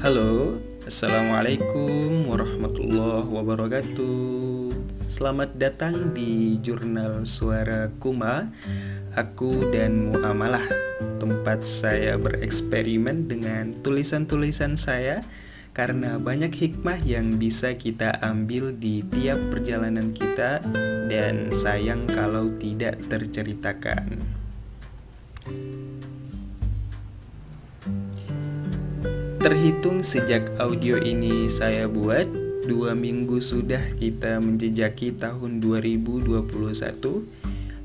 Halo, Assalamualaikum warahmatullahi wabarakatuh. Selamat datang di Jurnal Suara Kuma. Aku dan Muamalah, tempat saya bereksperimen dengan tulisan-tulisan saya, karena banyak hikmah yang bisa kita ambil di tiap perjalanan kita, dan sayang kalau tidak terceritakan. Terhitung sejak audio ini saya buat, 2 minggu sudah kita menjejaki tahun 2021.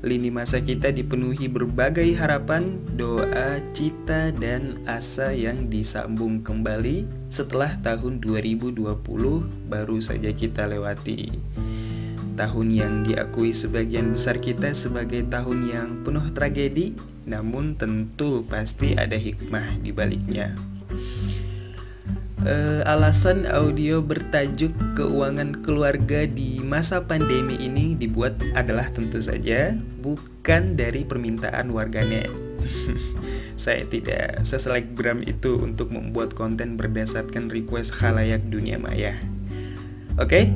Lini masa kita dipenuhi berbagai harapan, doa, cita, dan asa yang disambung kembali setelah tahun 2020 baru saja kita lewati. Tahun yang diakui sebagian besar kita sebagai tahun yang penuh tragedi, namun tentu pasti ada hikmah di baliknya. Alasan audio bertajuk keuangan keluarga di masa pandemi ini dibuat adalah tentu saja bukan dari permintaan warganet. Saya tidak seselebgram itu untuk membuat konten berdasarkan request khalayak dunia maya. Oke,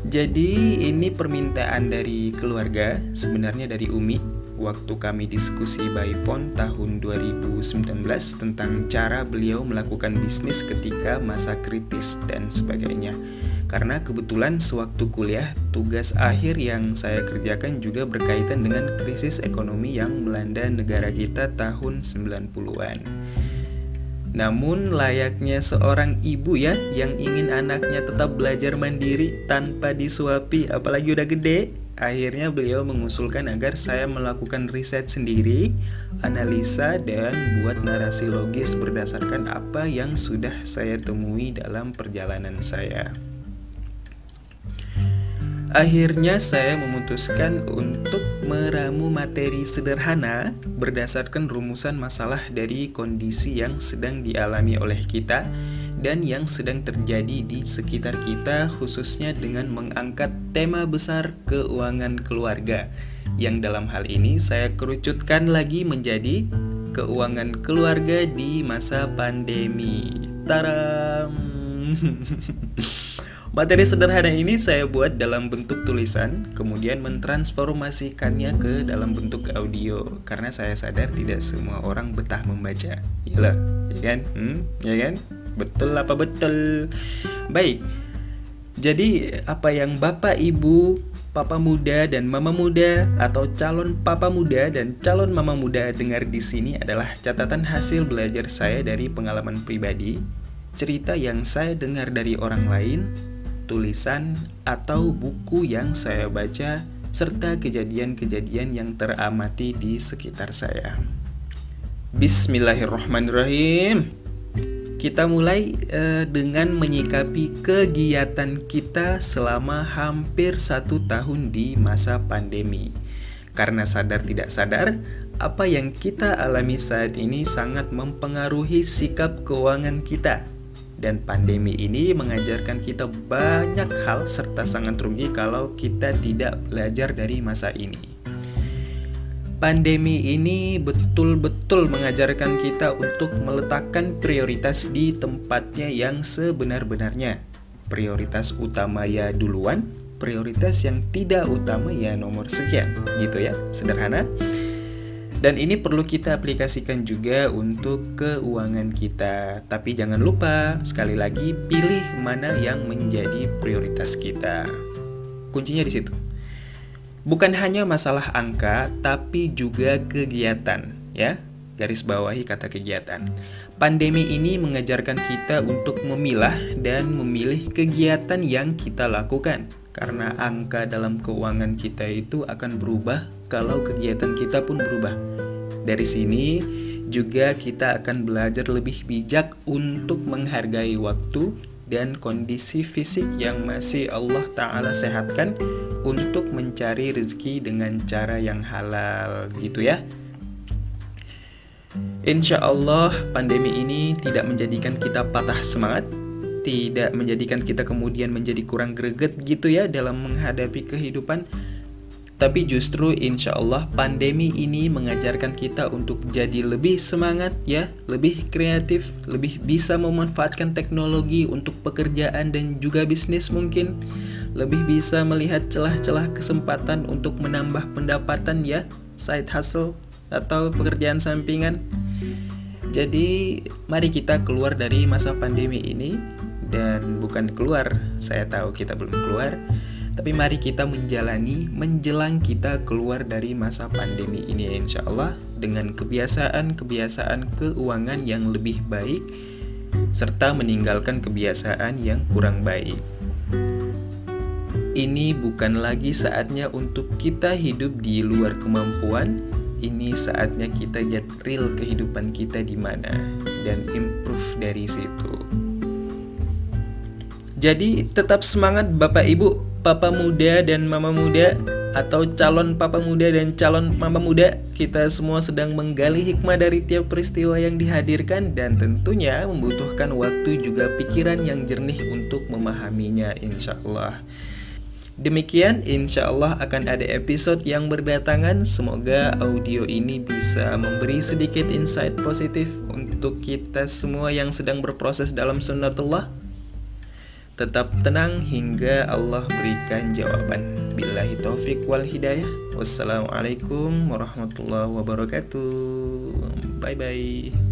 jadi ini permintaan dari keluarga, sebenarnya dari Umi. Waktu kami diskusi by phone tahun 2019 tentang cara beliau melakukan bisnis ketika masa kritis dan sebagainya. Karena kebetulan sewaktu kuliah, tugas akhir yang saya kerjakan juga berkaitan dengan krisis ekonomi yang melanda negara kita tahun 90-an. Namun layaknya seorang ibu ya yang ingin anaknya tetap belajar mandiri tanpa disuapi apalagi udah gede, akhirnya beliau mengusulkan agar saya melakukan riset sendiri, analisa, dan buat narasi logis berdasarkan apa yang sudah saya temui dalam perjalanan saya. Akhirnya saya memutuskan untuk meramu materi sederhana berdasarkan rumusan masalah dari kondisi yang sedang dialami oleh kita dan yang sedang terjadi di sekitar kita, khususnya dengan mengangkat tema besar keuangan keluarga, yang dalam hal ini saya kerucutkan lagi menjadi keuangan keluarga di masa pandemi. Taram! Materi sederhana ini saya buat dalam bentuk tulisan, kemudian mentransformasikannya ke dalam bentuk audio, karena saya sadar tidak semua orang betah membaca. Yalah, ya kan? Ya kan? Betul apa betul? Baik. Jadi apa yang Bapak Ibu, Papa muda dan Mama muda atau calon Papa muda dan calon Mama muda dengar di sini adalah catatan hasil belajar saya dari pengalaman pribadi, cerita yang saya dengar dari orang lain, tulisan atau buku yang saya baca, serta kejadian-kejadian yang teramati di sekitar saya. Bismillahirrahmanirrahim. Kita mulai dengan menyikapi kegiatan kita selama hampir 1 tahun di masa pandemi. Karena sadar tidak sadar, apa yang kita alami saat ini sangat mempengaruhi sikap keuangan kita. Dan pandemi ini mengajarkan kita banyak hal serta sangat rugi kalau kita tidak belajar dari masa ini. Pandemi ini betul-betul mengajarkan kita untuk meletakkan prioritas di tempatnya yang sebenar-benarnya. Prioritas utama ya duluan, prioritas yang tidak utama ya nomor sekian, gitu ya, sederhana. Dan ini perlu kita aplikasikan juga untuk keuangan kita. Tapi jangan lupa, sekali lagi pilih mana yang menjadi prioritas kita. Kuncinya di situ. Bukan hanya masalah angka, tapi juga kegiatan, ya. Garis bawahi kata kegiatan. Pandemi ini mengajarkan kita untuk memilah dan memilih kegiatan yang kita lakukan. Karena angka dalam keuangan kita itu akan berubah kalau kegiatan kita pun berubah. Dari sini juga kita akan belajar lebih bijak untuk menghargai waktu dan kondisi fisik yang masih Allah Ta'ala sehatkan untuk mencari rezeki dengan cara yang halal, gitu ya. Insya Allah pandemi ini tidak menjadikan kita patah semangat, tidak menjadikan kita kemudian menjadi kurang greget gitu ya dalam menghadapi kehidupan. Tapi justru insya Allah pandemi ini mengajarkan kita untuk jadi lebih semangat ya, lebih kreatif, lebih bisa memanfaatkan teknologi untuk pekerjaan dan juga bisnis mungkin. Lebih bisa melihat celah-celah kesempatan untuk menambah pendapatan ya, side hustle atau pekerjaan sampingan. Jadi mari kita keluar dari masa pandemi ini. Dan bukan keluar, saya tahu kita belum keluar, tapi mari kita menjelang kita keluar dari masa pandemi ini insya Allah dengan kebiasaan-kebiasaan keuangan yang lebih baik serta meninggalkan kebiasaan yang kurang baik. Ini bukan lagi saatnya untuk kita hidup di luar kemampuan. Ini saatnya kita get real kehidupan kita di mana dan improve dari situ. Jadi tetap semangat Bapak Ibu, Papa muda dan Mama muda, atau calon Papa muda dan calon Mama muda. Kita semua sedang menggali hikmah dari tiap peristiwa yang dihadirkan dan tentunya membutuhkan waktu juga pikiran yang jernih untuk memahaminya insya Allah. Demikian, insya Allah akan ada episode yang berdatangan. Semoga audio ini bisa memberi sedikit insight positif untuk kita semua yang sedang berproses dalam sunnatullah. Tetap tenang hingga Allah berikan jawaban. Billahi taufik wal hidayah. Wassalamualaikum warahmatullahi wabarakatuh. Bye bye.